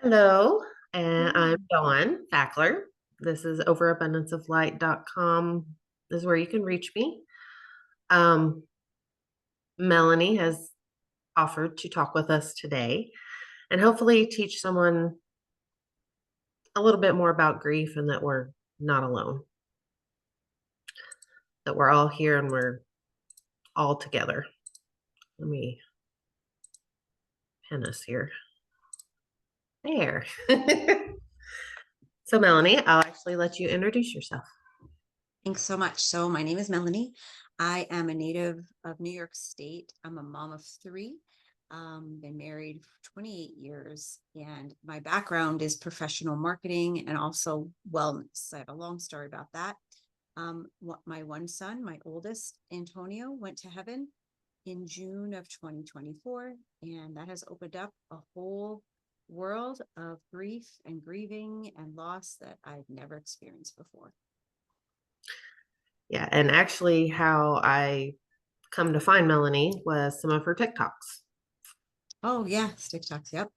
Hello, and I'm Hey. Dawn Fackler. This is overabundanceoflight.com is where you can reach me. Um, Melanie has offered to talk with us today and hopefully teach someone a little bit more about grief and that we're not alone, that we're all here and we're all together. Let me pin us here. There. So, Melanie, I'll actually let you introduce yourself. Thanks so much. So my name is Melanie. I am a native of New York State. I'm a mom of three. Been married for 28 years, and my background is professional marketing and also wellness. I have a long story about that. My one son, my oldest, Antonio, went to heaven in June of 2024, and that has opened up a whole world of grief and grieving and loss that I've never experienced before. Yeah, and actually, how I come to find Melanie was some of her TikToks. Oh yeah, TikToks. Yep.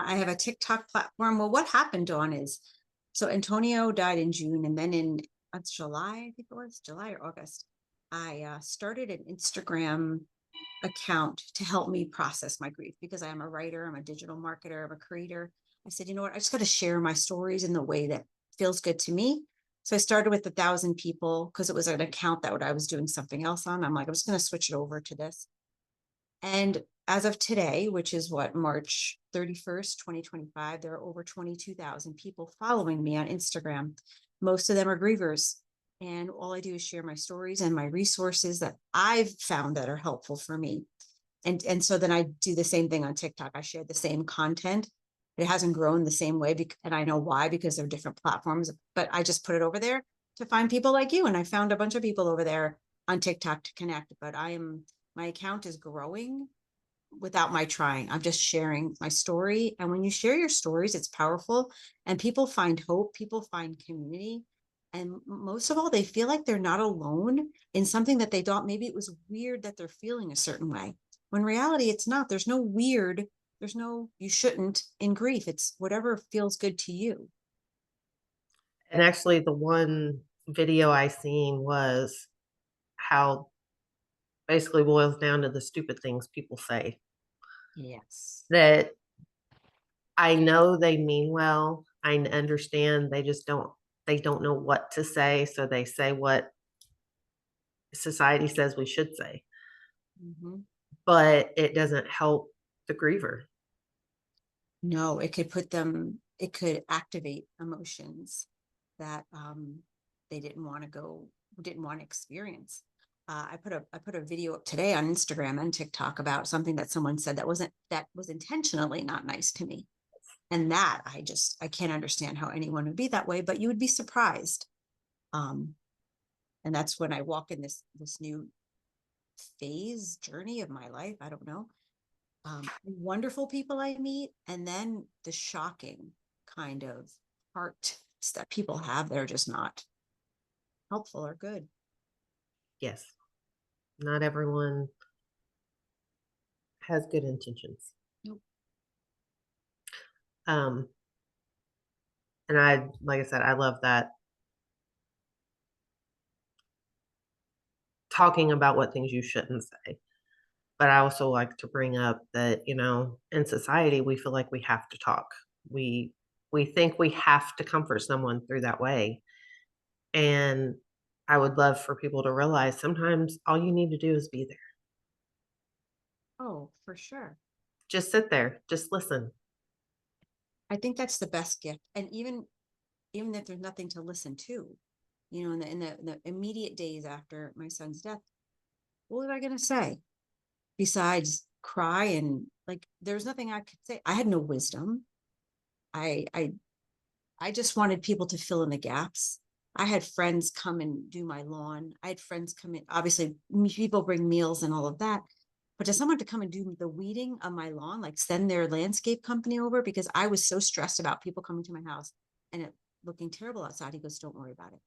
I have a TikTok platform. Well, what happened, Dawn, is so Antonio died in June, and then in July, I think it was July or August, I started an Instagram account to help me process my grief because I am a writer, I'm a digital marketer, I'm a creator. I said, you know what, I just got to share my stories in the way that feels good to me. So I started with 1,000 people because it was an account that I was doing something else on. I'm like, I'm just going to switch it over to this. And as of today, which is what, March 31st, 2025, there are over 22,000 people following me on Instagram. Most of them are grievers. And all I do is share my stories and my resources that I've found that are helpful for me. And so then I do the same thing on TikTok. I share the same content. It hasn't grown the same way, and I know why, because they're different platforms, but I just put it over there to find people like you. And I found a bunch of people over there on TikTok to connect, but my account is growing without my trying. I'm just sharing my story. And when you share your stories, it's powerful and people find hope, people find community. And most of all, they feel like they're not alone in something that they thought maybe it was weird that they're feeling a certain way. When reality, it's not. There's no weird, there's no you shouldn't in grief. It's whatever feels good to you. And actually, the one video I seen was how basically boils down to the stupid things people say Yes. that I know they mean well. I understand they don't know what to say, so they say what society says we should say, Mm-hmm. but it doesn't help the griever. No, it could activate emotions that they didn't want to experience. I put a video up today on Instagram and TikTok about something that someone said that was intentionally not nice to me. And that I can't understand how anyone would be that way, but you would be surprised. Um, and that's when I walk in this new phase journey of my life. I don't know, wonderful people I meet, and then the shocking kind of hearts that people have that are just not helpful or good. Yes, not everyone has good intentions. Nope. Um, like I said, I love that talking about what things you shouldn't say. But I also like to bring up that, in society, we feel like we have to talk. We we think we have to comfort someone through that way. And I would love for people to realize sometimes all you need to do is be there. Oh, for sure. Just sit there, just listen. I think that's the best gift. And even if there's nothing to listen to, in the immediate days after my son's death, what was I going to say besides cry? And like, there's nothing I could say. I had no wisdom. I, I, I just wanted people to fill in the gaps. I had friends come and do my lawn. I had friends come in. Obviously, people bring meals and all of that. But to someone to come and do the weeding on my lawn, like send their landscape company over because I was so stressed about people coming to my house and it looking terrible outside. He goes, don't worry about it.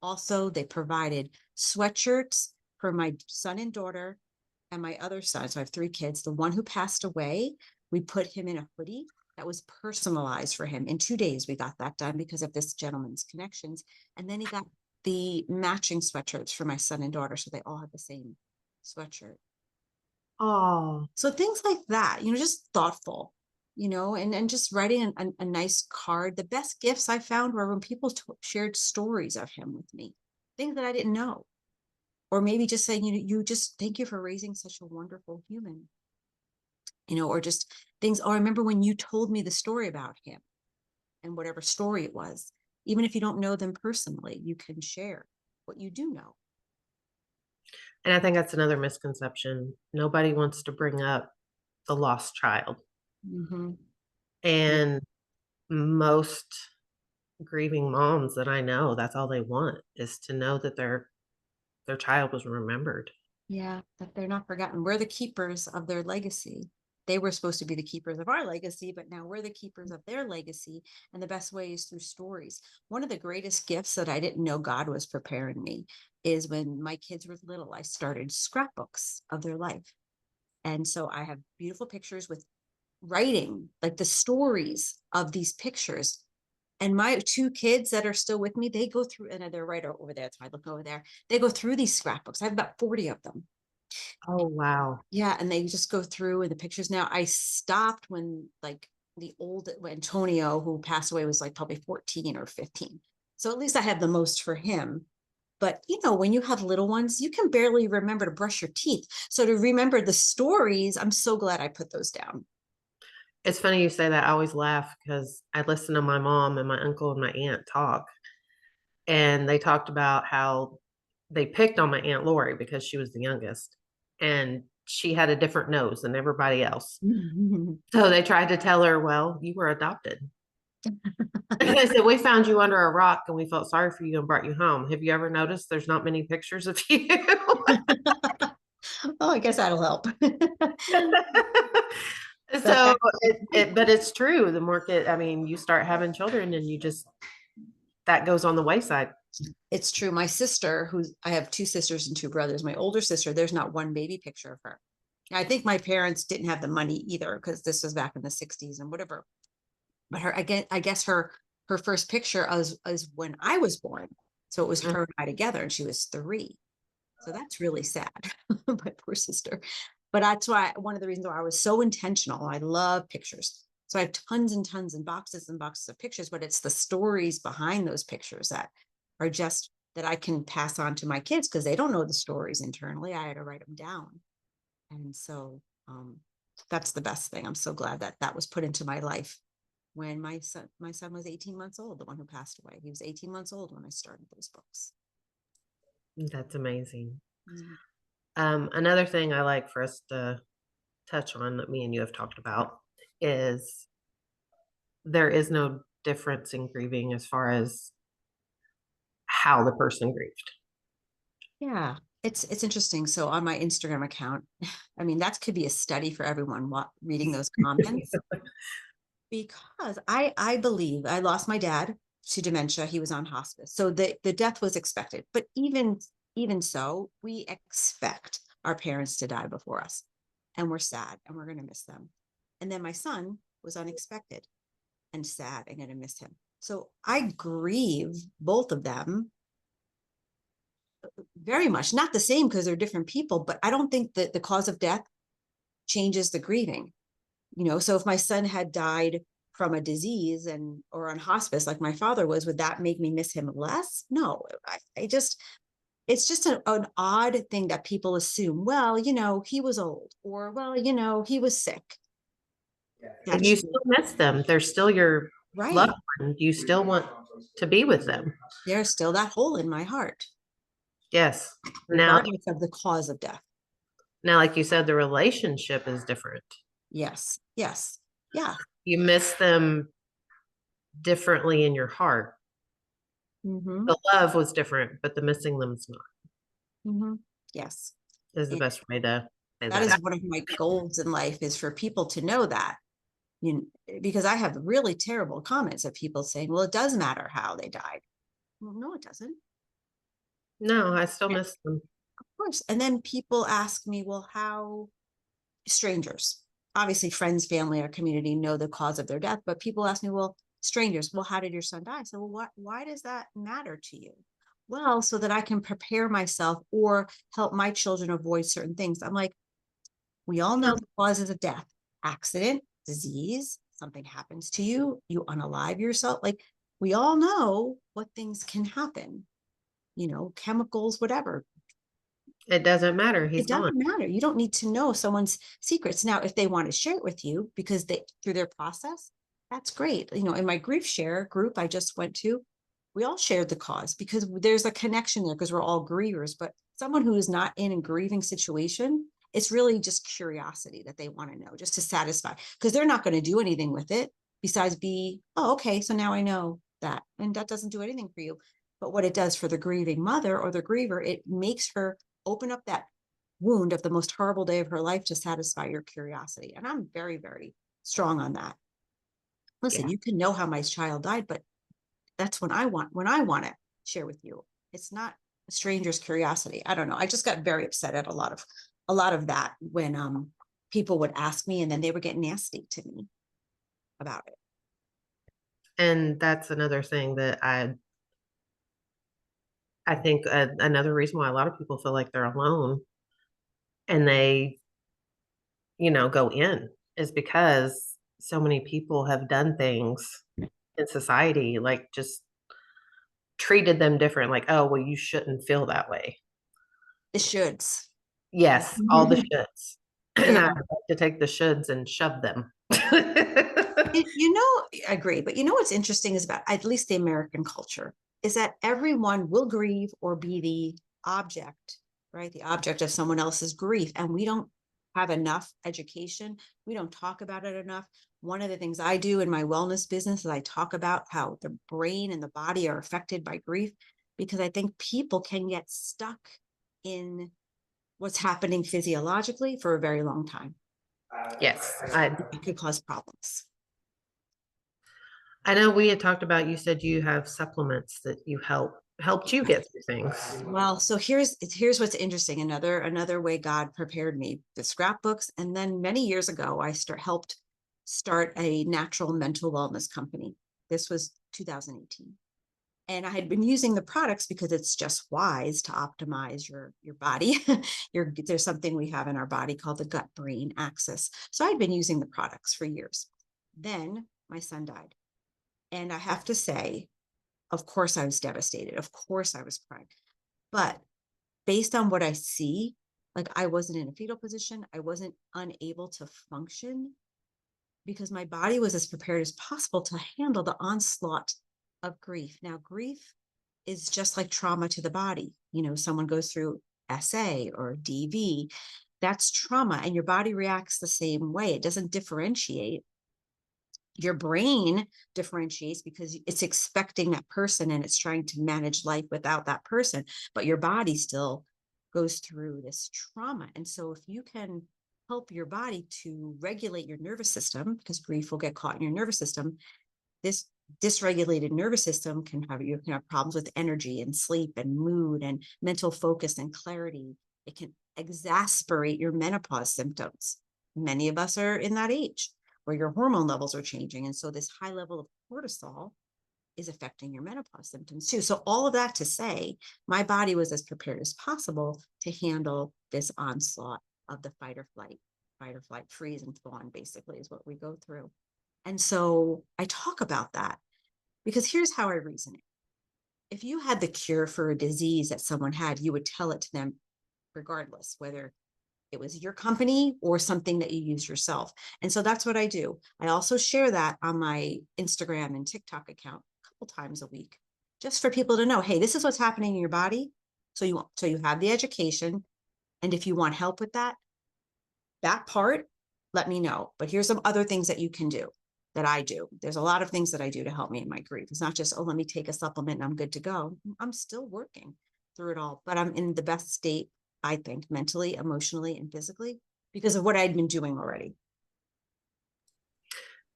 Also, they provided sweatshirts for my son and daughter and my other son. So I have three kids. The one who passed away, we put him in a hoodie that was personalized for him. In 2 days, we got that done because of this gentleman's connections. And then he got the matching sweatshirts for my son and daughter. So they all had the same sweatshirt. Oh, So things like that, just thoughtful, and just writing a nice card. The best gifts I found were when people shared stories of him with me, things that I didn't know. Or maybe just saying, you just thank you for raising such a wonderful human, or just things. Oh, I remember when you told me the story about him, and whatever story it was, even if you don't know them personally, you can share what you do know. and I think that's another misconception. Nobody wants to bring up the lost child. Mm-hmm. And most grieving moms that I know, that's all they want is to know that their child was remembered. Yeah, that they're not forgotten. We're the keepers of their legacy. They were supposed to be the keepers of our legacy, but now we're the keepers of their legacy. And the best way is through stories. One of the greatest gifts that I didn't know God was preparing me is when my kids were little, I started scrapbooks of their life. And so I have beautiful pictures with writing, like the stories of these pictures. And my two kids that are still with me, they go through, and they're right over there. So I look over there. They go through these scrapbooks. I have about 40 of them. Oh, wow. Yeah, and they just go through and the pictures. Now I stopped when like the old Antonio, who passed away, was like probably 14 or 15. So at least I have the most for him. But when you have little ones, you can barely remember to brush your teeth. So to remember the stories, I'm so glad I put those down. It's funny you say that. I always laugh because I listen to my mom and my uncle and my aunt talk, and they talked about how they picked on my Aunt Lori because she was the youngest, and she had a different nose than everybody else. So they tried to tell her, well, you were adopted. They said, we found you under a rock and we felt sorry for you and brought you home. Have you ever noticed there's not many pictures of you? Oh, I guess that'll help. But So, but it's true. The more kid, I mean, you start having children and that goes on the wayside. it's true. My sister, I have two sisters and two brothers. My older sister, there's not one baby picture of her. I think my parents didn't have the money either because this was back in the 60s and whatever. But I guess her first picture was when I was born. So it was her and I together, and she was 3. So that's really sad. My poor sister. But that's why one of the reasons why I was so intentional. I love pictures. So I have tons and tons and boxes of pictures, but it's the stories behind those pictures that are just that I can pass on to my kids because they don't know the stories internally. I had to write them down. And so that's the best thing. I'm so glad that that was put into my life when my son was 18 months old, the one who passed away. He was 18 months old when I started those books. That's amazing. Mm. Another thing I like for us to touch on that me and you have talked about is there is no difference in grieving as far as how the person grieved. Yeah, it's interesting. So on my Instagram account, I mean, that could be a study for everyone reading those comments because I believe I lost my dad to dementia. He was on hospice. So the death was expected. But even so, we expect our parents to die before us. And we're sad and we're going to miss them. And then my son was unexpected and sad and going to miss him. So I grieve both of them very much, not the same because they're different people, but I don't think that the cause of death changes the grieving. So if my son had died from a disease or on hospice like my father was, would that make me miss him less? No. It's just an odd thing that people assume, well, he was old, or well, he was sick. And you still miss them. They're still your loved Right. one. You still want to be with them. There's still that hole in my heart, Yes. regardless of the cause of death. Now, like you said, the relationship is different. Yes. Yes. Yeah. You miss them differently in your heart. Mm-hmm. The love was different, but the missing them's not, Mm-hmm. Yes. is the And best way to say that that. is one of my goals in life, is for people to know that, because I have really terrible comments of people saying, well, it does matter how they died. Well, no, it doesn't. No, I still Yeah, miss them. of course. And then people ask me, well, how strangers? obviously friends, family, or community know the cause of their death, but people ask me, well, strangers, well, how did your son die? So, well, why does that matter to you? Well, so that I can prepare myself or help my children avoid certain things. I'm like, we all know the causes of death: accident, disease, something happens to you, you unalive yourself. Like, we all know what things can happen, chemicals, whatever. It doesn't matter. He's It gone. doesn't matter. You don't need to know someone's secrets. Now, if they want to share it with you because they through their process, that's great. In my grief share group I just went to, we all shared the cause because there's a connection there because we're all grievers. But someone who is not in a grieving situation, it's really just curiosity that they want to know, just to satisfy, because they're not going to do anything with it besides oh, okay, so now I know that. And that doesn't do anything for you. But what it does for the grieving mother or the griever, it makes her open up that wound of the most horrible day of her life to satisfy your curiosity. And I'm very, very strong on that. Listen, Yeah. you can know how my child died, but that's when I want to share with you. It's not a stranger's curiosity. I don't know. I just got very upset at a lot of that when people would ask me and then they would get nasty to me about it. And that's another thing that I think another reason why a lot of people feel like they're alone and they, go in is because so many people have done things in society, like just treated them different, like, oh, well, you shouldn't feel that way. The shoulds. Yes, all the shoulds. And Yeah. I like to take the shoulds and shove them. I agree. But what's interesting is about at least the American culture is that everyone will grieve or be the object, right? The object of someone else's grief. And we don't have enough education. We don't talk about it enough. One of the things I do in my wellness business is I talk about how the brain and the body are affected by grief, because I think people can get stuck in what's happening physiologically for a very long time. Yes, It could cause problems. I know we had talked about, you said you have supplements that helped you get through things. Well, so here's what's interesting. Another way God prepared me: the scrapbooks, and then many years ago, I helped start a natural mental wellness company. This was 2018, and I had been using the products because it's just wise to optimize your body. There's something we have in our body called the gut brain axis. So I'd been using the products for years. Then my son died, and I have to say, of course, I was devastated. Of course, I was crying. But based on what I see, like, I wasn't in a fetal position. I wasn't unable to function because my body was as prepared as possible to handle the onslaught of grief. Now, grief is just like trauma to the body. Someone goes through SA or DV, that's trauma, and your body reacts the same way. It doesn't differentiate. Your brain differentiates because it's expecting that person and it's trying to manage life without that person, but your body still goes through this trauma. And so if you can help your body to regulate your nervous system, because grief will get caught in your nervous system, this dysregulated nervous system you can have problems with energy and sleep and mood and mental focus and clarity. It can exacerbate your menopause symptoms. Many of us are in that age where your hormone levels are changing. And so this high level of cortisol is affecting your menopause symptoms too. So all of that to say, my body was as prepared as possible to handle this onslaught of the fight or flight, freeze and fawn, basically, is what we go through. And so I talk about that because here's how I reason it. If you had the cure for a disease that someone had, you would tell it to them regardless, whether it was your company or something that you use yourself. And so that's what I do. I also share that on my Instagram and TikTok account a couple times a week, just for people to know, hey, this is what's happening in your body. So you have the education. And if you want help with that part, let me know. But here's some other things that you can do, that I do. There's a lot of things that I do to help me in my grief. It's not just, oh, let me take a supplement and I'm good to go. I'm still working through it all, but I'm in the best state, I think, mentally, emotionally, and physically, because of what I'd been doing already.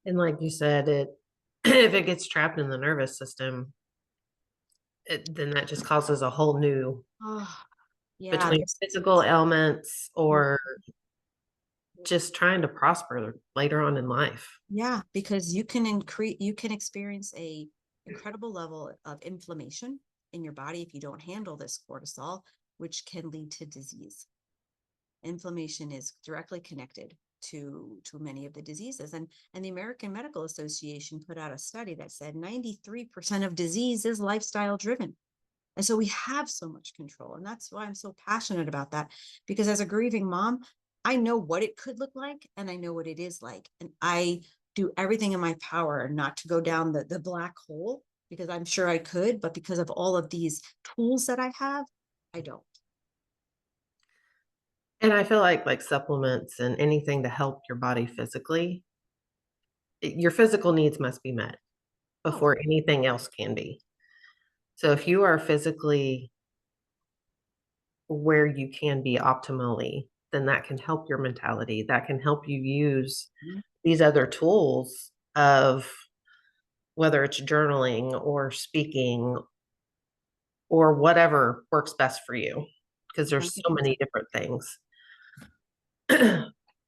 And like you said, if it gets trapped in the nervous system, then that just causes a whole new Oh, yeah. between physical ailments or just trying to prosper later on in life. Yeah, because you can experience a incredible level of inflammation in your body if you don't handle this cortisol, which can lead to disease. Inflammation is directly connected to many of the diseases. And the American Medical Association put out a study that said 93% of disease is lifestyle driven. And so we have so much control. And that's why I'm so passionate about that. Because as a grieving mom, I know what it could look like and I know what it is like. And I do everything in my power not to go down the black hole, because I'm sure I could, but because of all of these tools that I have, I don't. And I feel like supplements and anything to help your body physically, your physical needs must be met Oh, before anything else can be. So if you are physically where you can be optimally, then that can help your mentality. That can help you use mhm. these other tools of whether it's journaling or speaking or whatever works best for you, because there's so many 100%. different things.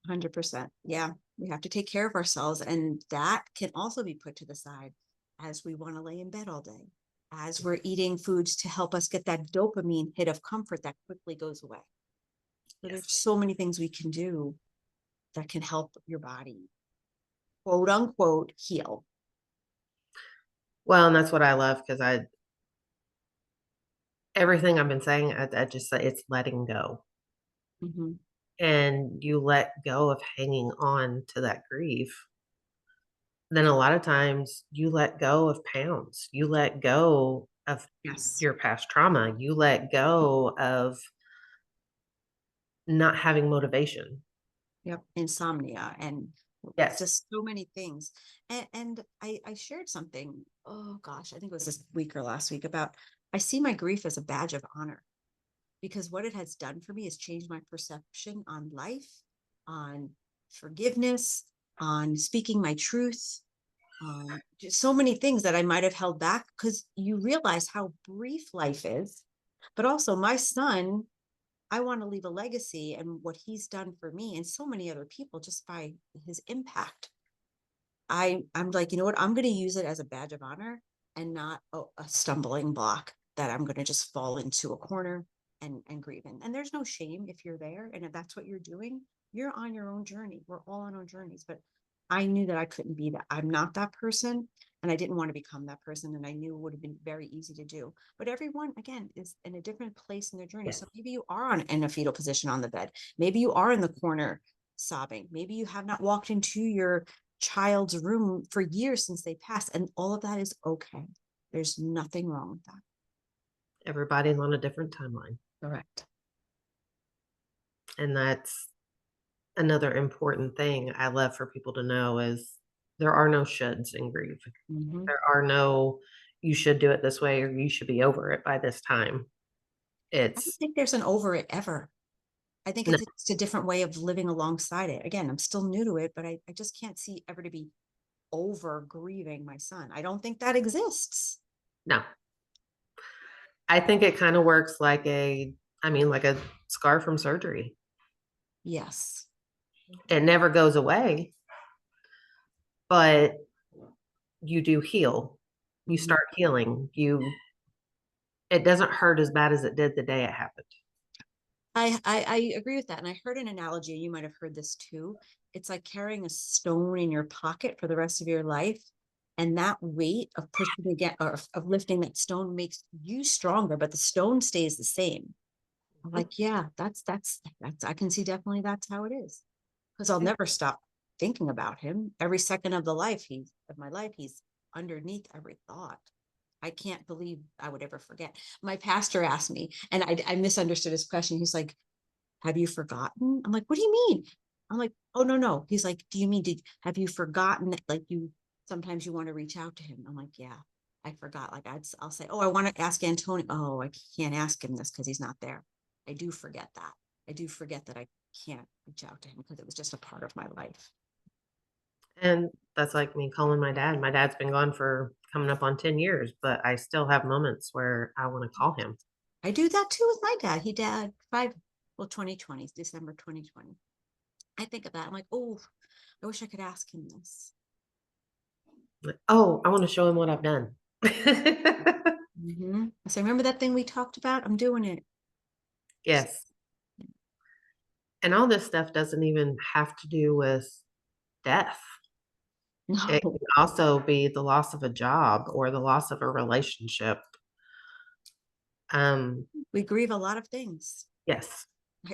100%. Yeah, we have to take care of ourselves. And that can also be put to the side as we want to lay in bed all day, as we're eating foods to help us get that dopamine hit of comfort that quickly goes away. So Yes. there's so many things we can do that can help your body, quote unquote, heal. Well, and that's what I love because everything I've been saying, I just say it's letting go. Mhm. And you let go of hanging on to that grief, then a lot of times you let go of pounds. You let go of Yes. your past trauma. You let go of not having motivation. Yep. Insomnia and Yes. just so many things. And I shared something, oh gosh, I think it was this week or last week, about I see my grief as a badge of honor, because what it has done for me is changed my perception on life, on forgiveness, on speaking my truth, just so many things that I might have held back, because you realize how brief life is. But also, my son, I want to leave a legacy and what he's done for me and so many other people just by his impact. I'm like, you know what? I'm going to use it as a badge of honor and not a stumbling block that I'm going to just fall into a corner and grieve in. And there's no shame if you're there. And if that's what you're doing, you're on your own journey. We're all on our journeys. But I knew that I couldn't be that. I'm not that person. And I didn't want to become that person. And I knew it would have been very easy to do. But everyone, again, is in a different place in their journey. Yes. So maybe you are in a fetal position on the bed. Maybe you are in the corner sobbing. Maybe you have not walked into your child's room for years since they passed, and all of that is okay. There's nothing wrong with that. Everybody's on a different timeline. Correct. And that's another important thing I love for people to know is there are no shoulds in grief. Mm-hmm. There are no, you should do it this way or you should be over it by this time. I don't It's think there's an over it ever. I think no, it's a different way of living alongside it. Again, I'm still new to it, but I just can't see ever to be over grieving my son. I don't think that exists. no. I think it kind of works like like a scar from surgery. Yes. It never goes away, but you do heal. You Mhm. start healing. It doesn't hurt as bad as it did the day it happened. I agree with that. And I heard an analogy, you might have heard this too. It's like carrying a stone in your pocket for the rest of your life. And that weight of pushing again or of lifting that stone makes you stronger, but the stone stays the same. I'm Mhm. like, yeah, that's I can see definitely that's how it is. Because I'll never stop thinking about him. Every second of my life, he's underneath every thought. I can't believe I would ever forget. My pastor asked me, and I misunderstood his question. He's like, have you forgotten? I'm like, what do you mean? I'm like, oh, no, no. He's like, do you mean, have you forgotten that, like, sometimes you want to reach out to him? I'm like, yeah, I forgot. Like, I'll say, oh, I want to ask Antonio. Oh, I can't ask him this because he's not there. I do forget that. I do forget that I can't reach out to him because it was just a part of my life. And that's like me calling my dad. My dad's been gone for coming up on 10 years, but I still have moments where I want to call him. I do that too with my dad. He died 2020, December 2020. I think of that. I'm like, oh, I wish I could ask him this. Like, oh, I want to show him what I've done. I say, remember that thing we talked about? I'm doing it. Yes. And all this stuff doesn't even have to do with death. It No, can also be the loss of a job or the loss of a relationship. we grieve a lot of things. Yes.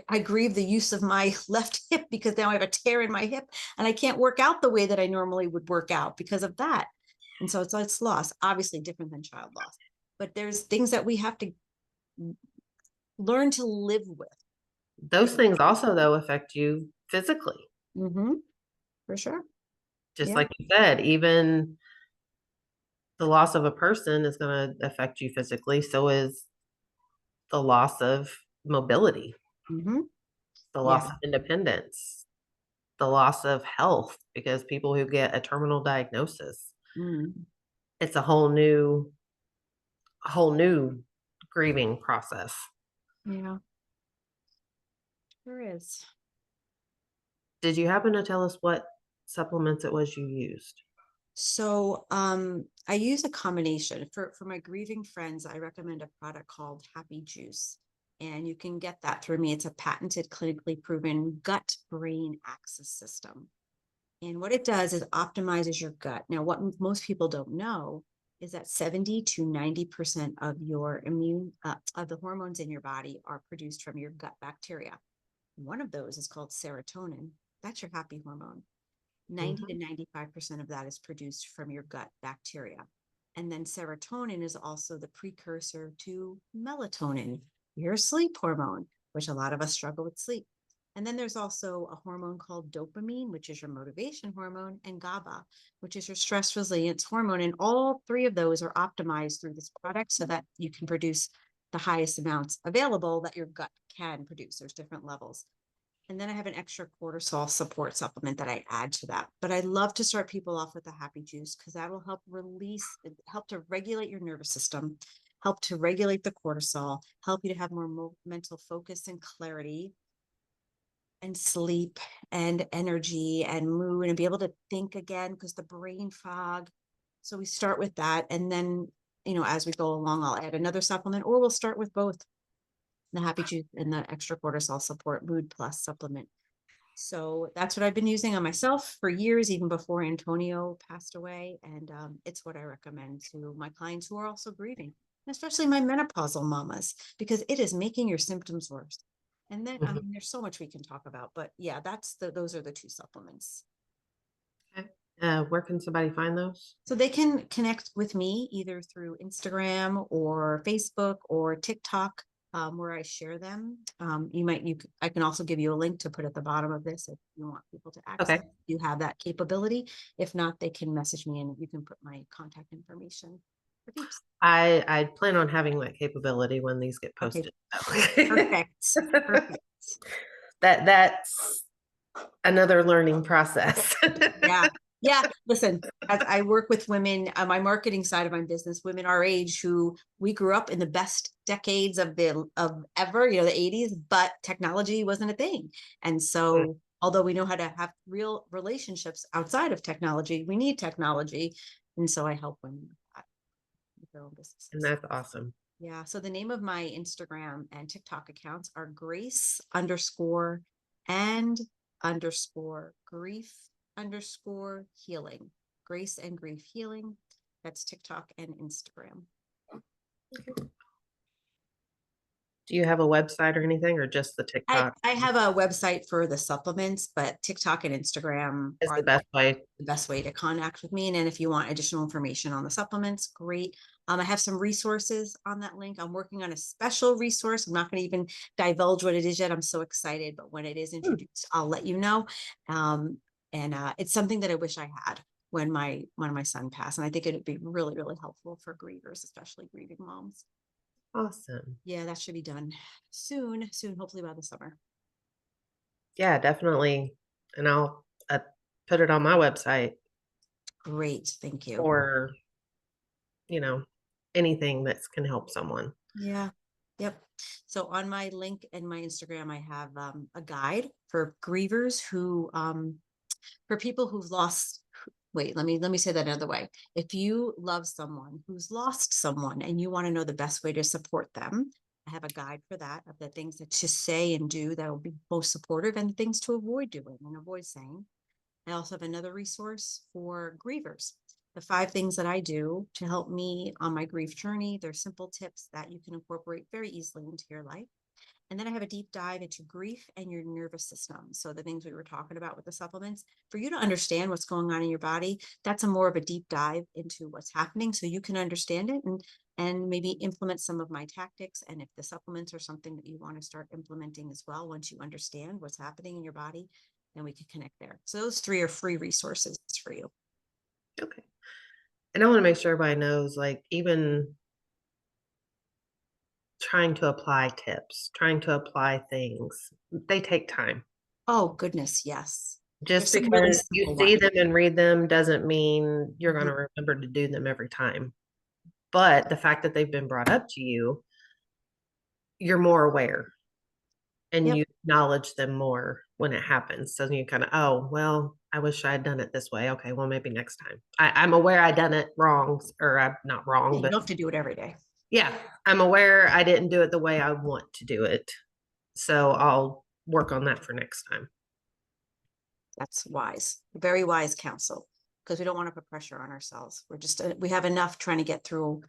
I grieve the use of my left hip because now I have a tear in my hip and I can't work out the way that I normally would work out because of that. And so it's loss, obviously different than child loss. But there's things that we have to learn to live with. Those things also, though, affect you physically. For sure. Just Yeah. like you said, even the loss of a person is going to affect you physically. So is the loss of mobility, the loss Yeah. of independence, the loss of health, because people who get a terminal diagnosis, Mm. it's a whole new grieving process. Yeah. There is. Did you happen to tell us what supplements it was you used? So I use a combination for my grieving friends. I recommend a product called Happy Juice, and you can get that through me. It's a patented, clinically proven gut brain axis system. And what it does is optimizes your gut. Now, what most people don't know is that 70 to 90% of your of the hormones in your body are produced from your gut bacteria. One of those is called serotonin. That's your happy hormone. 90 to 95% of that is produced from your gut bacteria. And then serotonin is also the precursor to melatonin, your sleep hormone, which a lot of us struggle with sleep. And then there's also a hormone called dopamine, which is your motivation hormone, and GABA, which is your stress resilience hormone. And all three of those are optimized through this product so that you can produce the highest amounts available that your gut can produce. There's different levels. And then I have an extra cortisol support supplement that I add to that. But I love to start people off with the happy juice because that will help to regulate your nervous system, help to regulate the cortisol, help you to have more mental focus and clarity and sleep and energy and mood and be able to think again because the brain fog. So we start with that. And then, as we go along, I'll add another supplement or we'll start with both the happy juice and the extra cortisol support mood plus supplement. So that's what I've been using on myself for years, even before Antonio passed away. And it's what I recommend to my clients who are also grieving, especially my menopausal mamas, because it is making your symptoms worse. And then, I mean, there's so much we can talk about, but yeah, those are the two supplements. Okay. Where can somebody find those? So they can connect with me either through Instagram or Facebook or TikTok, where I share them. I can also give you a link to put at the bottom of this if you want people to access. Okay. You have that capability. If not, they can message me and you can put my contact information. I plan on having that capability when these get Okay. posted. Perfect. Perfect. That's another learning process. Yeah. Yeah. Listen, as I work with women on my marketing side of my business, women our age who we grew up in the best decades of ever, the 80s, but technology wasn't a thing. And so although we know how to have real relationships outside of technology, we need technology. And so I help women with that, with their own businesses. And that's awesome. Yeah. So the name of my Instagram and TikTok accounts are Grace_and_grief_healing. Grace and Grief Healing. That's TikTok and Instagram. Do you have a website or anything, or just the TikTok? I have a website for the supplements, but TikTok and Instagram Is are the best way. the best way to connect with me. And if you want additional information on the supplements, great. I have some resources on that link. I'm working on a special resource. I'm not going to even divulge what it is yet. I'm so excited, but when it is introduced, I'll let you know. It's something that I wish I had when my son passed. And I think it would be really, really helpful for grievers, especially grieving moms. Awesome. Yeah, that should be done soon, hopefully by the summer. Yeah, definitely. And I'll put it on my website. Great. Thank you. Or, anything that can help someone. Yeah. Yep. So on my link and my Instagram, I have a guide for grievers who, for people who've lost. Wait, let me say that another way. If you love someone who's lost someone and you want to know the best way to support them, I have a guide for that, of the things that to say and do that will be most supportive, and things to avoid doing and avoid saying. I also have another resource for grievers. The 5 things that I do to help me on my grief journey. They're simple tips that you can incorporate very easily into your life. And then I have a deep dive into grief and your nervous system. So the things we were talking about with the supplements, for you to understand what's going on in your body, that's a more of a deep dive into what's happening so you can understand it, and maybe implement some of my tactics. And if the supplements are something that you want to start implementing as well, once you understand what's happening in your body, then we can connect there. So those 3 are free resources for you. Okay. And I want to make sure everybody knows, like, even trying to apply tips, trying to apply things, they take time. Oh, goodness. Yes. There's Just some really because you simple see ones. them and read them doesn't mean you're going Mhm. to remember to do them every time. But the fact that they've been brought up to you, you're more aware and Yep. you acknowledge them more when it happens. So you kind of, oh, well, I wish I had done it this way. Okay, well, maybe next time. I'm aware I done it wrong, or I'm not Yeah, wrong, you but don't have to do it every day. yeah, I'm aware I didn't do it the way I want to do it. So I'll work on that for next time. That's wise, very wise counsel, because we don't want to put pressure on ourselves. We're just, we have enough trying to get through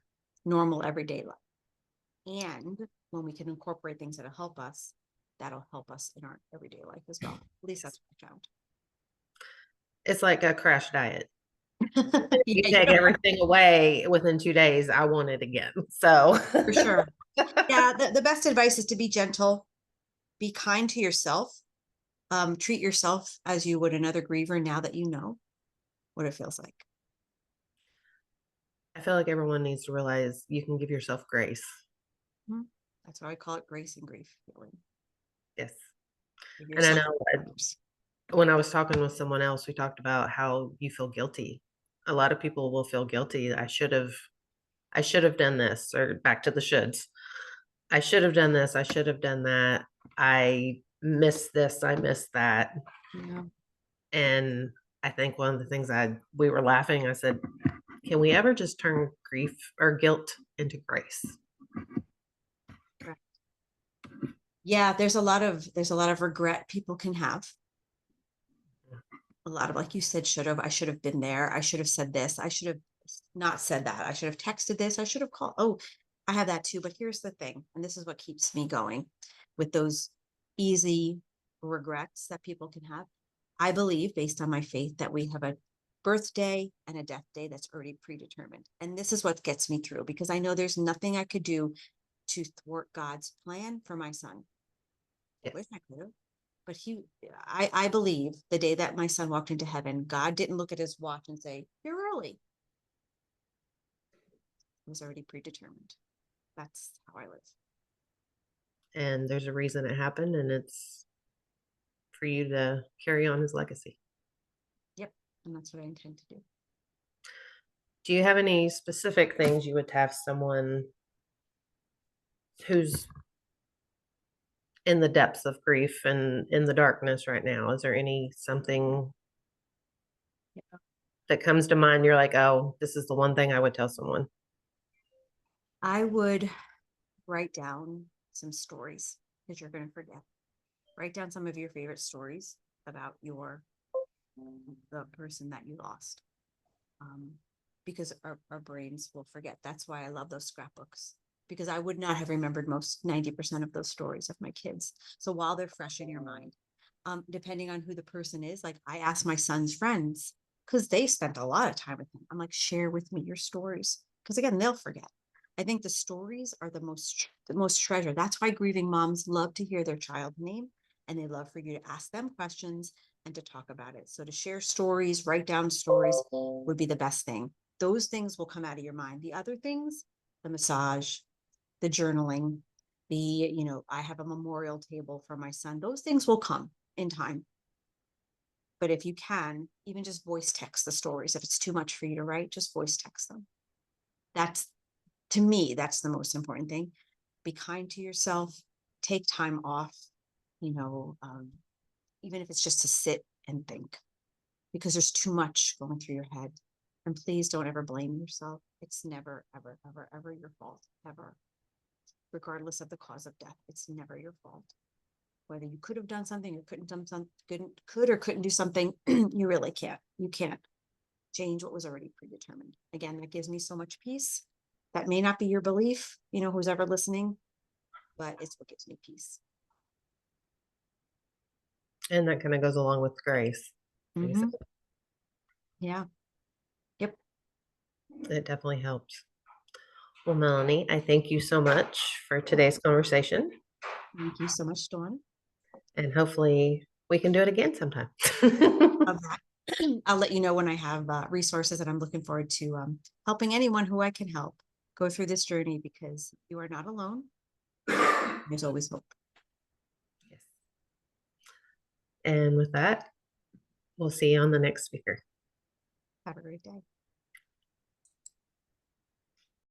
normal everyday life. And when we can incorporate things that'll help us, that'll help us in our everyday life as well. At least that's what It's like a crash diet. I found. You Yeah, you take don't, everything away within 2 days, I want it again. So for sure. Yeah, the best advice is to be gentle, be kind to yourself, treat yourself as you would another griever now that you know what it feels like. I feel like everyone needs to realize you can give yourself grace. Mhm. That's why I call it grace and grief healing. Yes. Give And I yourself know others. when I was talking with someone else, we talked about how you feel guilty. A lot of people will feel guilty. I should have done this, or back to the shoulds. I should have done this. I should have done that. I missed this. I missed that. Yeah. And I think one of the things we were laughing, I said, can we ever just turn grief or guilt into grace? Yeah, there's a lot of regret people can have. A lot of, like you said, I should have been there. I should have said this. I should have not said that. I should have texted this. I should have called. Oh, I have that too. But here's the thing, and this is what keeps me going with those easy regrets that people can have. I believe, based on my faith, that we have a birthday and a death day that's already predetermined. And this is what gets me through, because I know there's nothing I could do to thwart God's plan for my son. I Yes. wish I could have. But I believe the day that my son walked into heaven, God didn't look at his watch and say, "You're early." It was already predetermined. That's how I live. And there's a reason it happened, and it's for you to carry on his legacy. Yep. And that's what I intend to do. Do you have any specific things you would have someone who's in the depths of grief and in the darkness right now? Is there any something Yeah. that comes to mind? You're like, oh, this is the one thing I would tell someone. I would write down some stories, because you're going to forget. Write down some of your favorite stories about the person that you lost. Um, because our brains will forget. That's why I love those scrapbooks, because I would not have remembered most 90% of those stories of my kids. So while they're fresh in your mind, depending on who the person is, like I ask my son's friends, because they spent a lot of time with him. I'm like, share with me your stories, because again, they'll forget. I think the stories are the most treasure. That's why grieving moms love to hear their child's name, and they love for you to ask them questions and to talk about it. So to share stories, write down stories would be the best thing. Those things will come out of your mind. The other things, the massage, the journaling, I have a memorial table for my son. Those things will come in time. But if you can, even just voice text the stories. If it's too much for you to write, just voice text them. That's, to me, that's the most important thing. be kind to yourself, take time off, you know, even if it's just to sit and think, because there's too much going through your head. And please don't ever blame yourself. It's never, ever, ever, ever your fault, ever. Regardless of the cause of death, it's never your fault. Whether you could have done something or couldn't done something, could or couldn't do something, you really can't. You can't change what was already predetermined. Again, that gives me so much peace. That may not be your belief, you know, who's ever listening, but it's what gives me peace. And that kind of goes along with grace. Like I said, Yeah. Yep. it definitely helps. Well, Melanie, I thank you so much for today's conversation, Thank you so much, Dawn. and hopefully we can do it again sometime. Of that. I'll let you know when I have resources, and I'm looking forward to helping anyone who I can help go through this journey, because you are not alone. There's always hope. Yes. And with that, we'll see you on the next speaker. Have a great day.